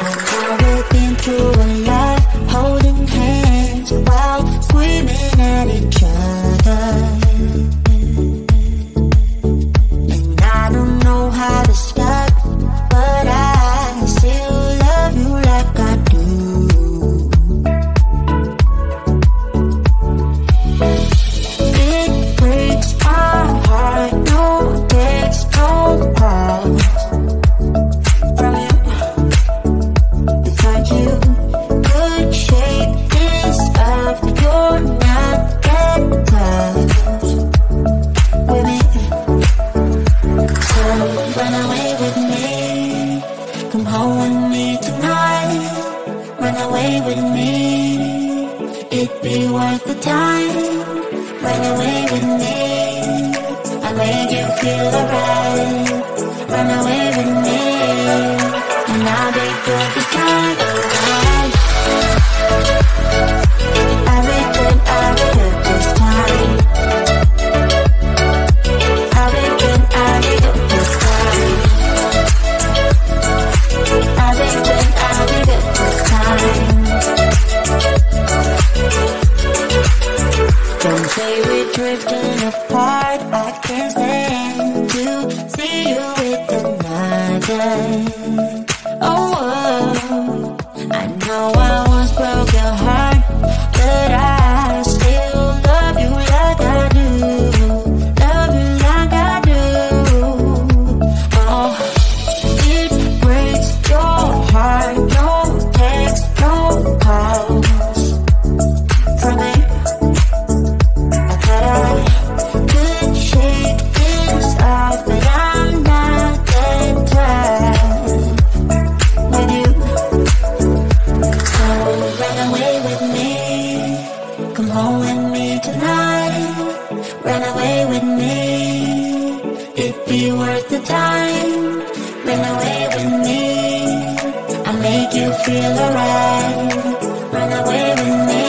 Now we've been through a lot, holding hands while screaming at each other. And I don't know how to stop, but I still love you like I do. It breaks my heart, no text, no call from you. Without you, good shape this up, you're not that close with me. So run away with me, come home with me tonight. Run away with me, it'd be worth the time. Run away with me, I made you feel alright. Run away with me, and I'll be good this time around. I'll be good this time. I'll be good this time. I'll be good this time. Don't say we're drifting apart, I can't stand to see you with another. Oh, I know I once broke your heart, but I still love you like I do. Love you like I do. Oh, it breaks your heart, no text, no calls from me. I thought I could shake this off, but I'm not that type with you. So run away with me, come home with me tonight. Run away with me, it'd be worth the time. Run away with me, I'll make you feel alright. Run away with me.